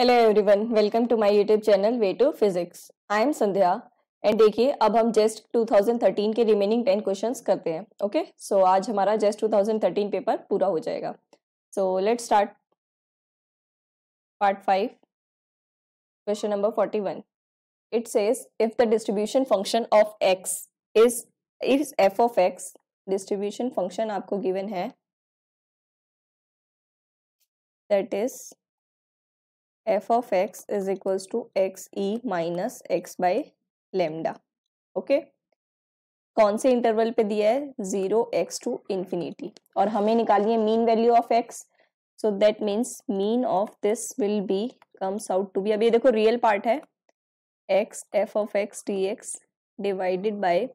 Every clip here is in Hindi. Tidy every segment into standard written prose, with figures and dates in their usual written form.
Hello everyone, welcome to my YouTube channel way to physics. I am Sandhya and देखिए अब हम जेस्ट 2013 के रिमेनिंग 10 क्वेश्चंस करते हैं। ओके, सो आज हमारा जेस्ट 2013 पेपर पूरा हो जाएगा। So let's start part 5, question number 41। It says if the distribution function of x is f of x, distribution function आपको गिवन है, that is f of x is equals to x e minus x by lambda। Okay, कौन से इंटरवल पे दिया है? 0x to infinity, और हमें निकालिए mean value of x। So that means mean of this will be comes out to be, अब ये देखो रियल पार्ट है, x f of x dx divided by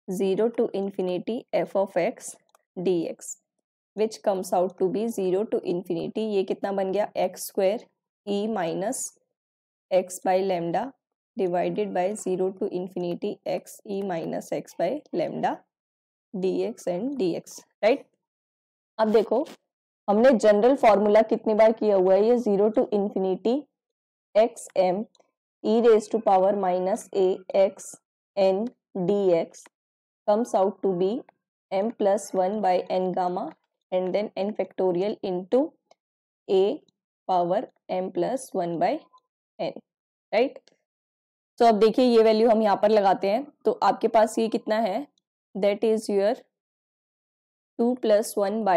0 to infinity f of x dx which comes out to be 0 to infinity। ये कितना बन गया? x square e minus x by lambda divided by 0 to infinity x e minus x by lambda dx and dx, right. अब देखो हमने जनरल फॉर्मूला कितनी बार किया हुआ है, ये 0 to infinity x m e raised to power minus a x n dx comes out to be m plus 1 by n gamma and then n factorial into a power m plus 1 by n, right. तो अब देखिए ये वैल्यू हम यहाँ पर लगाते हैं, तो आपके पास ये कितना है, that is your 2 plus 1 by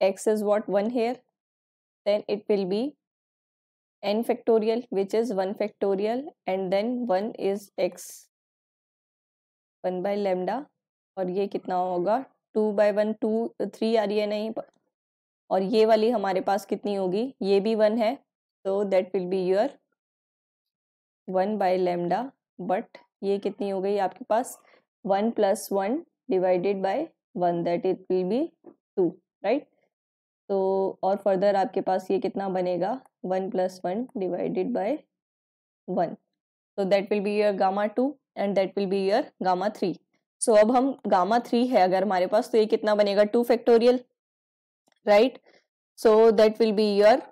x is what 1 here, then it will be n factorial which is 1 factorial and then 1 is x 1 by lambda, और ये कितना होगा 2 by 1 2 3 आ रही है नहीं, और ये वाली हमारे पास कितनी होगी, ये भी 1 है, तो that will be your 1 by lambda, but ये कितनी हो गई आपके पास 1 plus 1 divided by 1, that it will be 2, right. तो और फर्दर आपके पास ये कितना बनेगा 1 plus 1 डिवाइडेड बाय 1, तो that will be your gamma 2 and that will be your gamma 3। सो अब हम गामा 3 है अगर हमारे पास, तो ये कितना बनेगा 2 factorial, right. So that will be your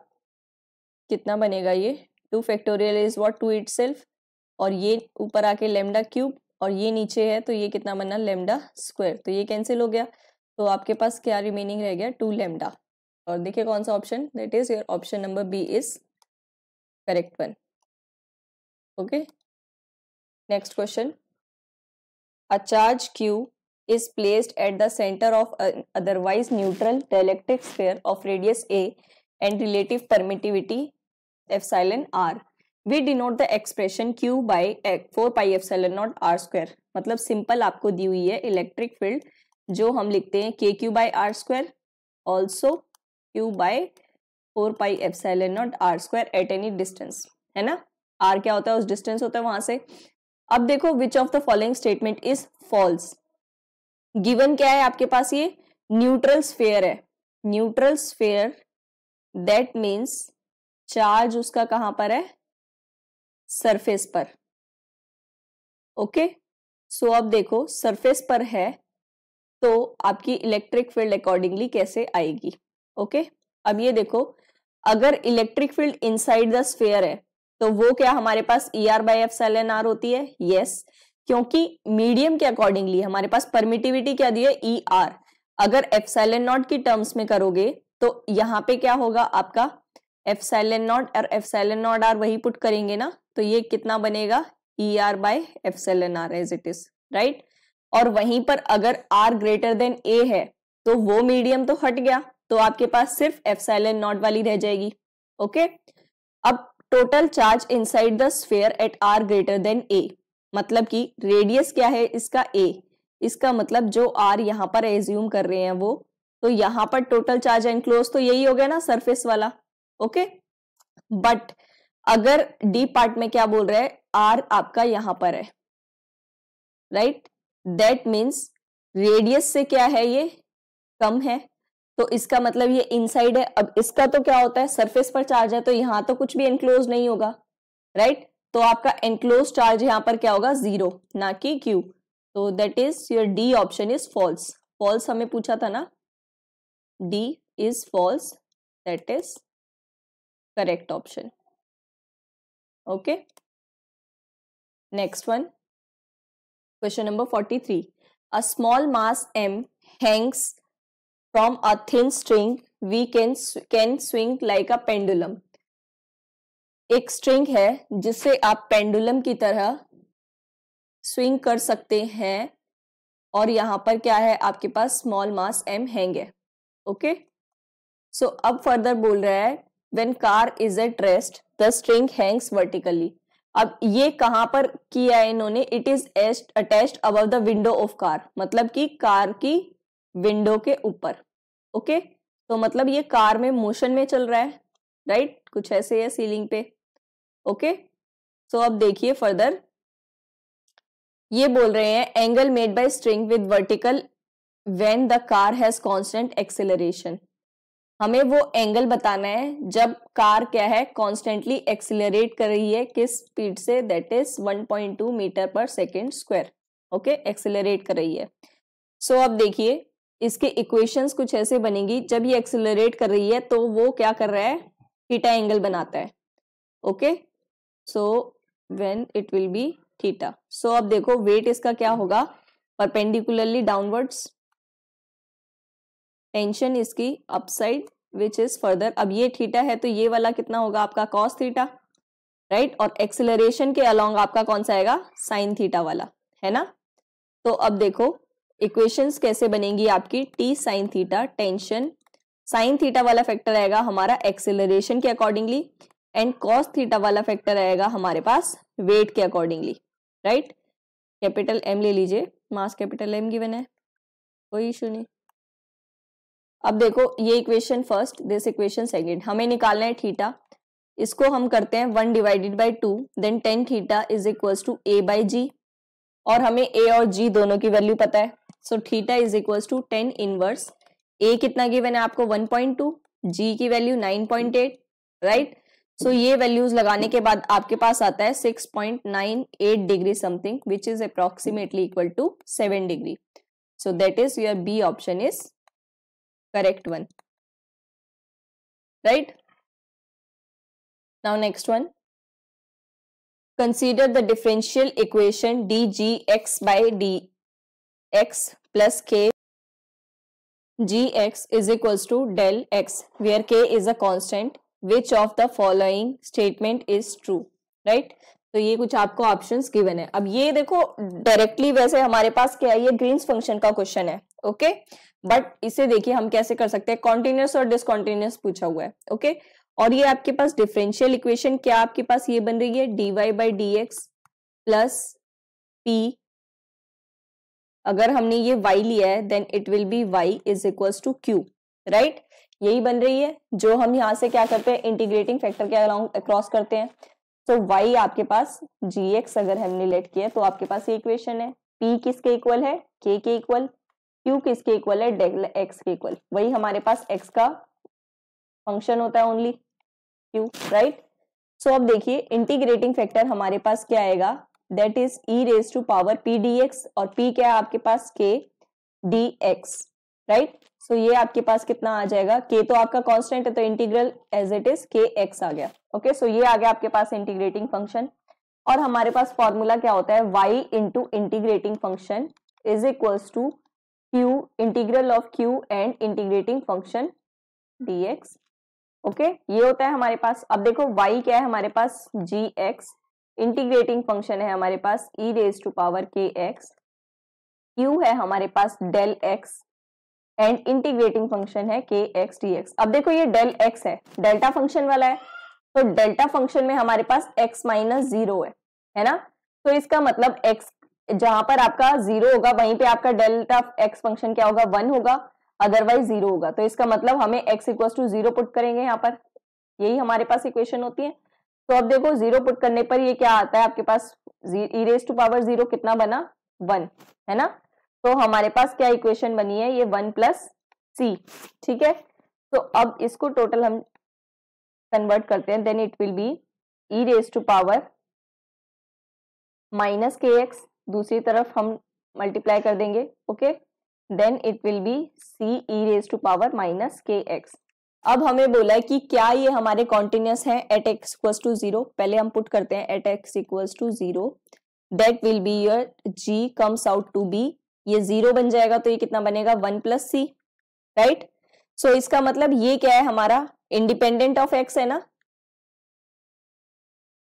कितना बनेगा, ये 2 फैक्टोरियल इज व्हाट 2 इटसेल्फ, और ये ऊपर आके लैम्डा क्यूब, और ये नीचे है तो ये कितना बना लैम्डा स्क्वायर, तो ये कैंसिल हो गया, तो आपके पास क्या रिमेनिंग रह गया 2 लैम्डा। और देखिए कौन सा option, that is your option number B is correct one. Okay, next question. A charge q is placed at the center of an otherwise neutral dielectric sphere of radius a and relative permittivity epsilon r. We denote the expression q by 4 pi epsilon naught r square। मतलब सिंपल आपको दी हुई है इलेक्ट्रिक फील्ड, जो हम लिखते हैं k q by r square, also q by 4 pi epsilon naught r square at any distance, है ना। r क्या होता है, उस डिस्टेंस होता है वहां से। अब देखो which of the following statement is false. Given क्या है आपके पास, ये न्यूट्रल स्फीयर है, neutral sphere that means charge उसका कहां पर है, सरफेस पर। ओके, सो अब देखो सरफेस पर है तो आपकी इलेक्ट्रिक फील्ड अकॉर्डिंगली कैसे आएगी। ओके, अब ये देखो अगर electric field inside the sphere है तो वो क्या हमारे पास E R by epsilon R होती है, यस, क्योंकि मीडियम के अकॉर्डिंगली हमारे पास परमिटिविटी क्या दी है ई आर। अगर एप्सिलॉन नॉट की टर्म्स में करोगे तो यहाँ पे क्या होगा आपका एप्सिलॉन नॉट और एप्सिलॉन नॉट आर वही पुट करेंगे ना, तो ये कितना बनेगा E R by epsilon R as it is, right. और वहीं पर अगर आर ग्रेटर देन ए है तो वो मीडियम तो हट गया, तो आपके पास सिर्फ एप्सिलॉन नॉट वाली रह जाएगी। ओके, अब total charge inside the sphere at R greater than A, मतलब कि रेडियस क्या है इसका a, इसका मतलब जो r यहाँ पर एज्यूम कर रहे हैं वो, तो यहाँ पर टोटल चार्ज एनक्लोज तो यही हो गया ना सरफेस वाला। ओके, बट अगर डी पार्ट में क्या बोल रहे हैं, r आपका यहाँ पर है, राइट, दैट मीन्स रेडियस से क्या है ये कम है, तो इसका मतलब ये इनसाइड है। अब इसका तो क्या होता है सरफेस पर चार्ज है तो यहाँ तो कुछ भी एनक्लोज नहीं होगा, राइट, तो आपका एनक्लोज चार्ज यहाँ पर क्या होगा 0 ना कि Q, तो that is your D option is false. False हमें पूछा था ना, D is false, that is correct option. Okay, next one, question number 43. A small mass m hangs from a thin string we can swing like a pendulum. एक स्ट्रिंग है जिससे आप पेंडुलम की तरह स्विंग कर सकते हैं और यहां पर क्या है आपके पास स्मॉल मास m हैंग है. ओके, सो अब फर्दर बोल रहा है when car is at rest the string Hanks vertically. अब ये कहां पर किया है इन्होंने, it is attached above the window of car, मतलब कि कार की विंडो के ऊपर. ओके, तो मतलब ये कार में मोशन में चल रहा है, राइट, कुछ ऐसे है सीलिंग पे. ओके, सो अब देखिए फर्दर, ये बोल रहे हैं angle made by string with vertical when the car has constant acceleration. हमें वो एंगल बताना है जब कार क्या है कॉन्स्टेंटली एक्सिलरेट कर रही है, किस स्पीड से, दैट इज 1.2 मीटर पर सेकेंड स्क्वायर. ओके, एक्सिलरेट कर रही है. सो अब देखिए इसके इक्वेशंस कुछ ऐसे बनेंगी, जब ये एक्सिलरेट कर रही है तो वो क्या कर रहा है, थीटा एंगल बनाता है. Okay, so when it will be theta. So अब देखो वेट इसका क्या होगा, परपेंडिकुलरली डाउनवर्ड्स, टेंशन इसकी अपसाइड विच इज फर्दर. अब ये थीटा है तो ये वाला कितना होगा आपका कॉस थीटा, राइट, और एक्सेलरेशन के अलोंग आपका कौन सा आएगा, साइन थीटा वाला, है ना. तो अब देखो इक्वेशंस कैसे बनेंगी आपकी, T sine theta, tension, sine theta वाला फैक्टर आएगा हमारा एक्सेलरेशन के अकॉर्डिंगली, एंड कॉस थीटा वाला फैक्टर आएगा हमारे पास वेट के अकॉर्डिंगली, राइट. कैपिटल एम ले लीजिए, मास कैपिटल एम गिवन है, कोई इशू नहीं. अब देखो ये equation first, this equation second, हमें निकालना है थीटा. इसको हम करते हैं 1 divided by 2, then tan theta is equals to A by G, और हमें ए और जी दोनों की वैल्यू पता है. So theta is equals to 10 inverse, A कितना गिवन है आपको 1.2, जी की वैल्यू 9.8, राइट. सो ये वैल्यूज लगाने के बाद आपके पास आता है 6.98 degree something, which is approximately equal to 7 degree. So that is your B option is correct one, right. Now next one, consider the differential equation dgx by dx plus k gx is equals to del x where k is a constant. Which of the following statement is true, right. तो ये कुछ आपको ऑप्शंस गिवन है. अब ये देखो डायरेक्टली वैसे हमारे पास क्या है, ये ग्रीन्स फंक्शन का क्वेश्चन है. ओके, बट इसे देखिए हम कैसे कर सकते हैं, कॉन्टिन्यूअस और डिसकॉन्टिन्यूअस पूछा हुआ है. ओके, और ये आपके पास डिफरेंशियल इक्वेशन क्या आपके पास ये बन रही है, dy by D X plus P. अगर हमने ये y लिया है then it will be y is equals to q, right. यही बन रही है जो हम यहाँ से क्या करते हैं, इंटीग्रेटिंग फैक्टर के अक्रॉस करते हैं. तो y आपके पास gx अगर हमने लेट किया तो आपके पास ये इक्वेशन है. p किसके इक्वल है, k के इक्वल, q किसके इक्वल है, डेल x के इक्वल. वही हमारे पास x का फंक्शन होता है ओनली q, राइट. सो अब देखिए इंटीग्रेटिंग फैक्टर हमारे पास क्या आएगा, that is e raise to power p dx, और p क्या है आपके पास k dx, राइट. सो ये आपके पास कितना आ जाएगा, k तो आपका कांस्टेंट है तो integral as it is kx आ गया. ओके, सो ये आ गया आपके पास इंटीग्रेटिंग फंक्शन. और हमारे पास फॉर्मूला क्या होता है, y into integrating function is equals to q integral of q and integrating function dx. Okay, ये होता है हमारे पास. अब देखो y क्या है हमारे पास gx, इंटीग्रेटिंग फंक्शन है हमारे पास e raise to power kx, q है हमारे पास del x and integrating function है kx dx. अब देखो ये डेल x है, डेल्टा फंक्शन वाला है, तो डेल्टा फंक्शन में हमारे पास x माइनस 0 है ना. तो इसका मतलब x जहां पर आपका 0 होगा वहीं पे आपका डेल्टा x फंक्शन क्या होगा, 1 होगा, अदरवाइज 0 होगा. तो इसका मतलब हमें x इक्वल टू 0 पुट करेंगे यहाँ पर, यही हमारे पास इक्वेशन होती है. तो अब देखो 0 पुट करने पर ये क्या आता है आपके पास, e रेज टू पावर 0 कितना बना, 1, है ना. तो हमारे पास क्या इक्वेशन बनी है, ये 1 प्लस सी, ठीक है. तो अब इसको टोटल हम कन्वर्ट करते हैं, then it will be e raise to power minus kx, दूसरी तरफ हम मल्टीप्लाई कर देंगे. Okay, then it will be c e raise to power minus kx. अब हमें बोला है कि क्या ये हमारे कॉन्टिन्यूस है एट एक्स इक्वल्स टू 0। पहले हम पुट करते हैं at X equals to 0, that will be your g comes out to be, ये 0 बन जाएगा तो ये कितना बनेगा 1 प्लस सी, राइट। सो इसका मतलब ये क्या है, हमारा इंडिपेंडेंट ऑफ एक्स है ना।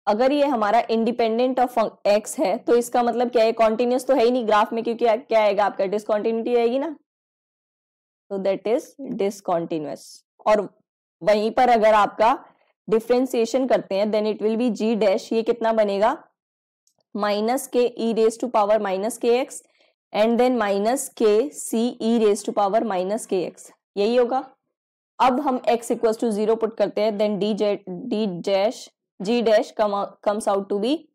अगर ये हमारा इंडिपेंडेंट ऑफ एक्स है तो इसका मतलब क्या है, कॉन्टिन्यूस तो है ही नहीं ग्राफ में, क्योंकि क्या आएगा आपका, डिसकॉन्टिन्यूटी आएगी ना, तो दैट इज डिसकॉन्टिन्यूस। और वहीं पर अगर आपका डिफ्रेंसिएशन करते हैं then it will be G dash, ये कितना बनेगा minus K E raise to power minus K X and then minus K C E raise to power minus K X, यही होगा। अब हम x इक्वल टू 0 पुट करते हैं then D dash G dash comes out to be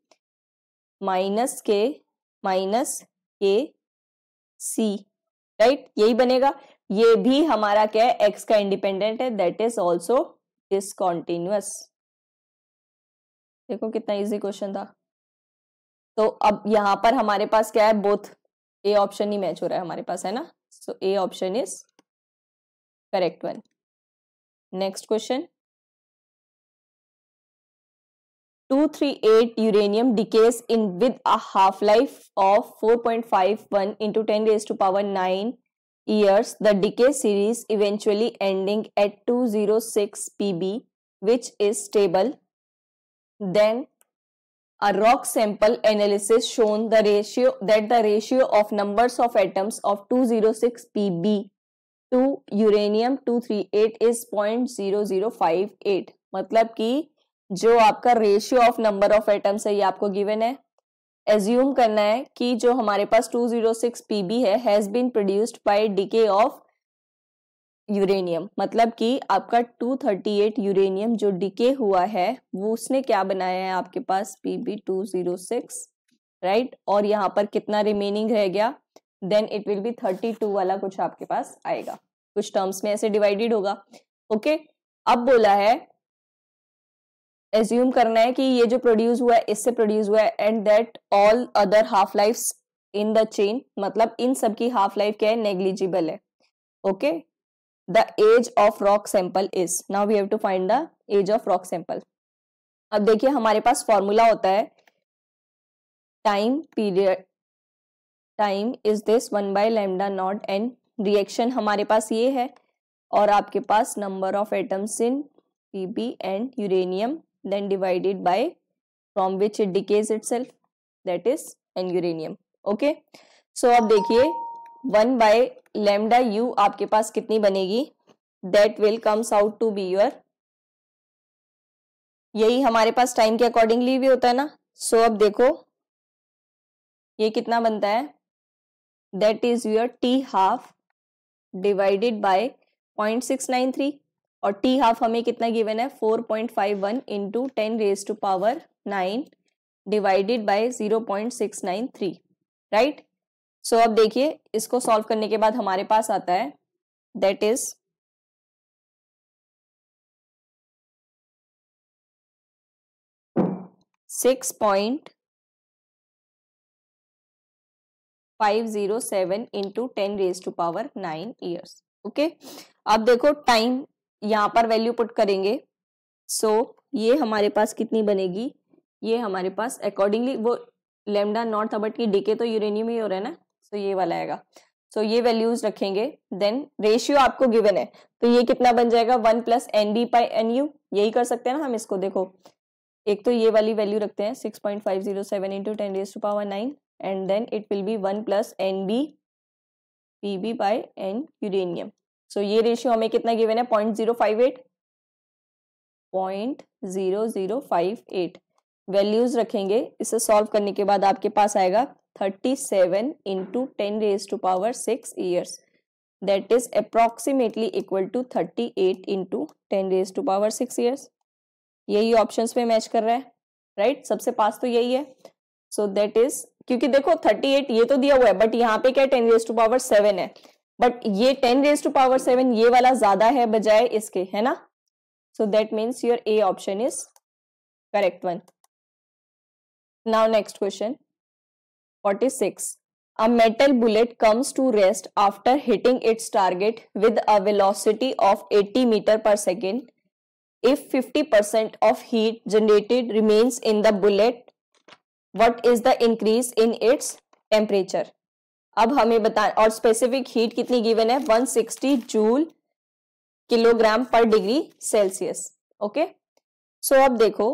minus K C, right, यही बनेगा। ये भी हमारा क्या है, x का इंडिपेंडेंट है, दैट इज ऑल्सो डिसकॉन्टिन्यूअस। देखो कितना इजी क्वेश्चन था। तो अब यहां पर हमारे पास क्या है, बोथ ए ऑप्शन ही मैच हो रहा है हमारे पास, है ना। So A option is correct one. Next question, 238 uranium decays in with a half life of 4.51 into 10 raised to power 9 years. The decay series eventually ending at 206 pb, which is stable. Then a rock sample analysis shown the ratio of numbers of atoms of 206 pb to uranium 238 is 0.0058। मतलब कि जो आपका ratio of number of atoms है ये आपको गिवन है। एज्यूम करना है कि जो हमारे पास 206 पीबी है has been produced by decay of uranium, मतलब कि आपका 238 यूरेनियम जो डीके हुआ है वो उसने क्या बनाया है आपके पास पीबी 206, राइट। और यहाँ पर कितना रिमेनिंग रह गया, देन इट विल बी 32 वाला कुछ आपके पास आएगा, कुछ टर्म्स में ऐसे डिवाइडेड होगा। ओके, अब बोला है एज्यूम करना है कि ये जो प्रोड्यूस हुआ है इससे प्रोड्यूस हुआ है and that all other half lifes in the chain, मतलब इन सब की हाफ लाइफ क्या है, नेग्लिजिबल है। Okay, the age of rock sample is, now we have to find the age of rock sample. अब देखिए हमारे पास फॉर्मूला होता है time period, time is this 1 by lambda naught N, reaction हमारे पास ये है और आपके पास number of atoms in PB and uranium then divided by from which it decays itself, that is n uranium। okay, so अब देखिए 1 by lambda u आपके पास कितनी बनेगी, that will comes out to be your, यही हमारे पास टाइम के अकॉर्डिंगली भी होता है ना। so अब देखो ये कितना बनता है, that is your t half divided by 0.693 और टी हाफ हमें कितना गिवन है 4.51 into 10 raise to power 9 divided by 0.693, right. So अब देखिए इसको सॉल्व करने के बाद हमारे पास आता है that is 6.507 into 10 raise to power 9 years. Okay, अब देखो टाइम यहाँ पर वैल्यू पुट करेंगे, सो ये हमारे पास कितनी बनेगी, ये हमारे पास अकॉर्डिंगली वो लैम्डा नॉट था बट ये डीके तो यूरेनियम ही हो रहा है ना, सो ये वाला आएगा। सो ये वैल्यूज रखेंगे, देन रेशियो आपको गिवन है तो ये कितना बन जाएगा 1 plus N B by N U, यही कर सकते हैं ना हम इसको। देखो एक तो ये वाली वैल्यू रखते हैं 6.507 into 10 raise to power 9 and then it will be 1 plus N B P B by N uranium. So ये रेशियो हमें कितना गिवन है 0.058 वैल्यूज रखेंगे। इसे सॉल्व करने के बाद आपके पास आएगा 37 into 10 raise to power 6 years, that is approximately equal to 38 into 10 raise to power 6 years. यही ऑप्शंस में मैच कर रहा है, राइट, सबसे पास तो यही है। सो दैट इज, क्योंकि देखो 38 ये तो दिया हुआ है बट यहाँ पे क्या 10 रेज टू पावर 7 है, बट ये 10 रेज टू पावर 7 ये वाला ज्यादा है बजाय इसके, है ना। सो that means your A option is correct one. Now next question 46, A metal bullet comes to rest after hitting its target with a velocity of 80 meter per second. If 50% of heat generated remains in the bullet, what is the increase in its temperature? अब हमें बता, और स्पेसिफिक हीट कितनी गिवन है, 160 जूल किलोग्राम पर डिग्री सेल्सियस. ओके, सो अब देखो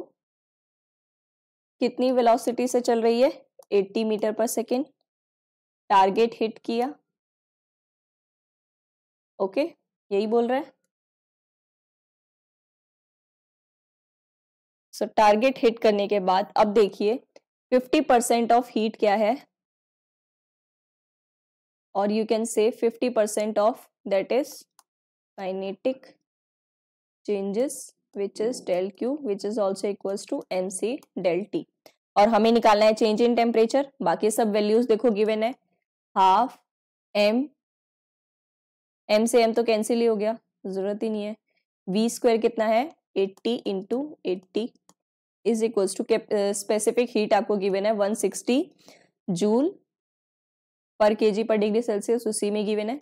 कितनी वेलोसिटी से चल रही है, 80 मीटर पर सेकेंड. टारगेट हिट किया. ओके, यही बोल रहा है. सो टारगेट हिट करने के बाद अब देखिए 50% ऑफ हीट क्या है, और you can say 50% of that is kinetic changes which is del Q which is also equals to mc del T. और हमें निकालना है चेंज इन टेम्परेचर. बाकी सब वैल्यूज देखो गिवन है, हाफ m से m तो कैंसिल ही हो गया, जरूरत ही नहीं है. v स्क्वायर कितना है, 80 इंटू 80 is equals to specific heat आपको गिवन है 160 जूल पर केजी पर डिग्री सेल्सियस, उसी में गिवन है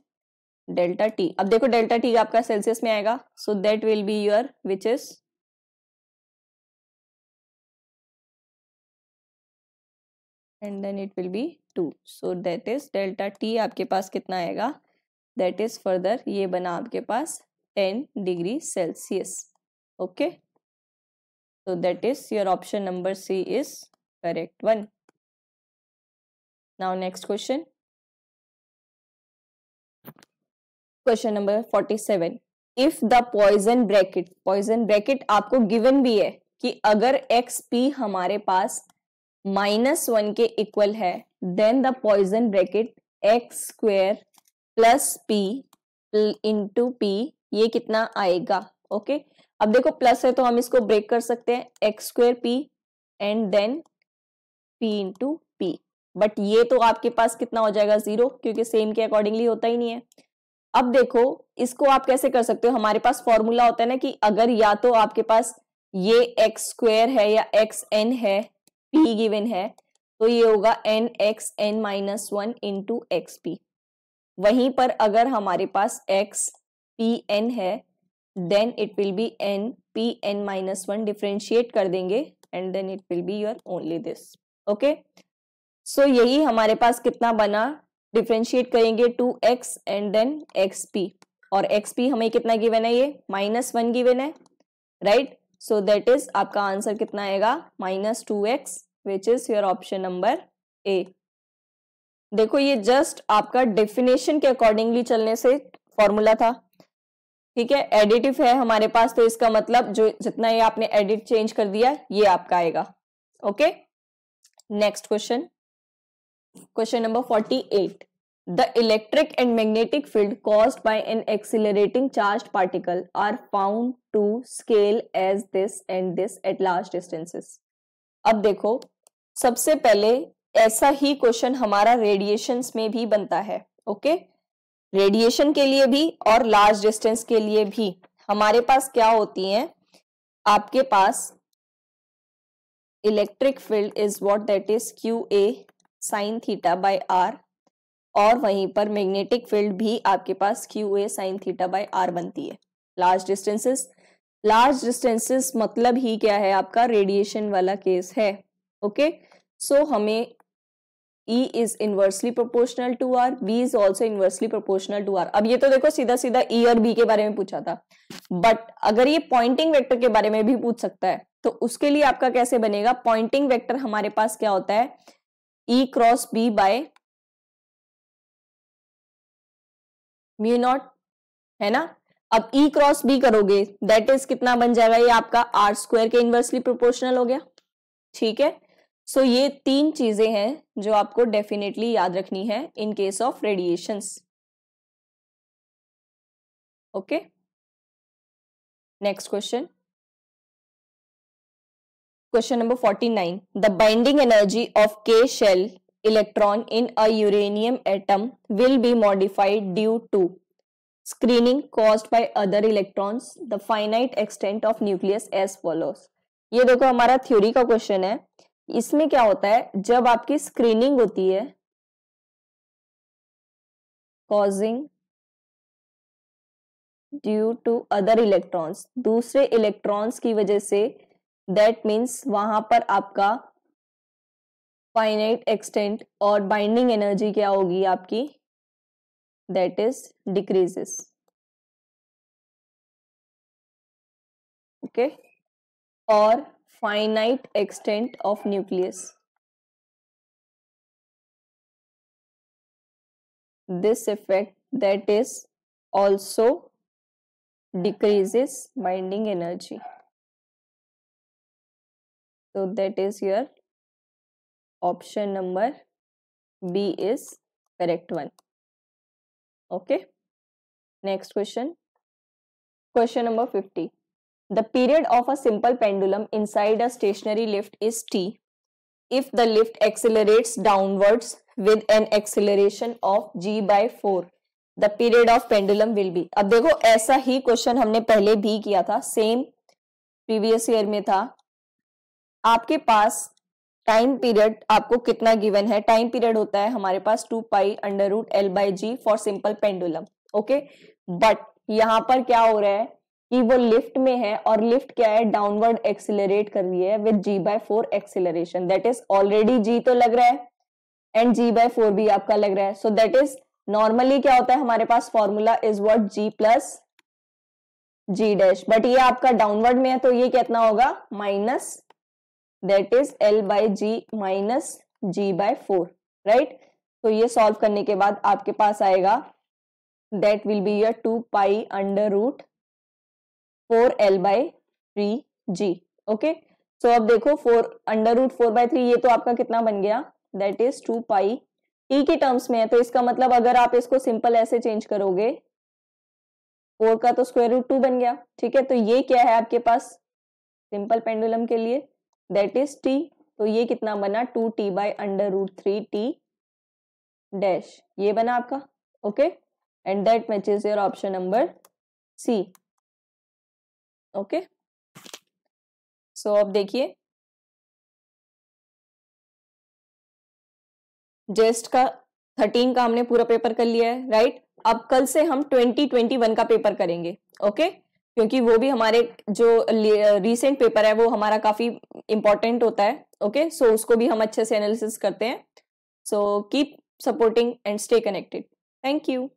डेल्टा टी. अब देखो डेल्टा टी आपका सेल्सियस में आएगा, so that will be your which is and then it will be 2. So that is delta T आपके पास कितना आएगा, दैट इज फर्दर ये बना आपके पास 10 degree Celsius. Okay, so that is your option number C is correct one. Now next question. Question number 47. If the poison bracket आपको given भी है कि अगर xp हमारे पास -1 के इक्वल है, then the poison bracket x square plus p into p ये कितना आएगा. ओके, अब देखो प्लस है तो हम इसको ब्रेक कर सकते हैं, X square P and then P into P. But ये तो आपके पास कितना हो जाएगा, 0, क्योंकि सेम के अकॉर्डिंगली होता ही नहीं है. अब देखो इसको आप कैसे कर सकते हो, हमारे पास फॉर्मूला होता है ना कि अगर या तो आपके पास ये एक्स स्क्वायर है या एक्स एन है, पी गिवन है, तो ये होगा N X N minus 1 into X P. वहीं पर अगर हमारे पास एक्स पी एन है, then it will be n p n minus 1, differentiate कर देंगे and then it will be your only this. okay, so यही हमारे पास कितना बना, डिफ्रेंशिएट करेंगे 2x and then xp, और xp हमें कितना गिवन है, ये -1 गिवन है, राइट. सो दैट इज आपका आंसर कितना आएगा, -2x which is your option number A. देखो ये जस्ट आपका डेफिनेशन के अकॉर्डिंगली चलने से फॉर्मूला था, ठीक है. एडिटिव है हमारे पास, तो इसका मतलब जो जितना ये आपने एडिट चेंज कर दिया ये आपका आएगा. Okay, next question, question number 48. The electric and magnetic field caused by an accelerating charged particle are found to scale as this and this at large distances. अब देखो सबसे पहले ऐसा ही क्वेश्चन हमारा रेडिएशंस में भी बनता है. ओके, रेडिएशन के लिए भी और लार्ज डिस्टेंस के लिए भी हमारे पास क्या होती हैं, आपके पास electric field is what, that is Q A sine theta by R, और वहीं पर मैग्नेटिक फील्ड भी आपके पास Q A sine theta by R बनती है. लार्ज डिस्टेंसेस मतलब ही क्या है, आपका रेडिएशन वाला केस है. ओके, सो हमें E is inversely proportional to R, V is also inversely proportional to R. अब ये तो देखो सीधा सीधा E और B के बारे में पूछा था, बट अगर ये पॉइंटिंग वेक्टर के बारे में भी पूछ सकता है तो उसके लिए आपका कैसे बनेगा, पॉइंटिंग वेक्टर हमारे पास क्या होता है, E cross B by mu naught, है ना. अब E क्रॉस B करोगे दैट इज कितना बन जाएगा, ये आपका R स्क्वायर के इनवर्सली प्रोपोर्शनल हो गया. ठीक है, सो ये 3 चीजें हैं जो आपको डेफिनेटली याद रखनी है in case of radiations. Okay, next question, question number 49. The binding energy of K shell electron in a uranium atom will be modified due to screening caused by other electrons, the finite extent of nucleus as follows. ये देखो हमारा थ्योरी का क्वेश्चन है. इसमें क्या होता है, जब आपकी स्क्रीनिंग होती है causing due to other electrons, दूसरे इलेक्ट्रॉन्स की वजह से, दैट मीन्स वहां पर आपका फाइनाइट एक्सटेंट और बाइंडिंग एनर्जी क्या होगी आपकी, दैट इज डिक्रीजेस। ओके, और finite extent of nucleus, this effect that is also decreases binding energy. So that is your option number B is correct one. Okay, next question. Question number 50. The period of a simple pendulum inside a stationary lift is t if the lift accelerates downwards with an acceleration of g by 4. The period of pendulum will be. अब देखो ऐसा ही क्वेश्चन हमने पहले भी किया था, सेम प्रीवियस ईयर में था। आपके पास टाइम पीरियड आपको कितना गिवन है, टाइम पीरियड होता है हमारे पास 2 pi under root L by g for simple pendulum. Okay, but यहां पर क्या हो रहा है कि वो लिफ्ट में है और लिफ्ट क्या है, डाउनवर्ड एक्सिलरेट कर रही है with G by 4 acceleration, that is already G तो लग रहा है एंड जी बाय 4 भी आपका लग रहा है। सो दैट इज नॉर्मली क्या होता है हमारे पास formula is what, G plus G dash, but ये आपका डाउनवर्ड में है तो ये कितना होगा, minus, that is L by G minus G by 4, right. तो ये सॉल्व करने के बाद आपके पास आएगा that will be your 2 pi under root 4l by 3g। Okay, so अब देखो 4 अंडर रूट 4/3 ये तो आपका कितना बन गया, दैट इज 2 पाई, टी के टर्म्स में है तो इसका मतलब अगर आप इसको सिंपल ऐसे चेंज करोगे 4 का तो स्क्वायर रूट 2 बन गया। ठीक है, तो ये क्या है आपके पास सिंपल पेंडुलम के लिए, दैट इज टी, तो ये कितना बना 2t by under root 3t dash, ये बना आपका। Okay, and that matches your option number C. Okay, so अब देखिए जेस्ट का 13 का हमने पूरा पेपर कर लिया है, राइट। अब कल से हम 2021 का पेपर करेंगे। ओके, क्योंकि वो भी हमारे जो रीसेंट पेपर है वो हमारा काफी इंपॉर्टेंट होता है। ओके, सो उसको भी हम अच्छे से एनालिसिस करते हैं। So keep supporting and stay connected. Thank you.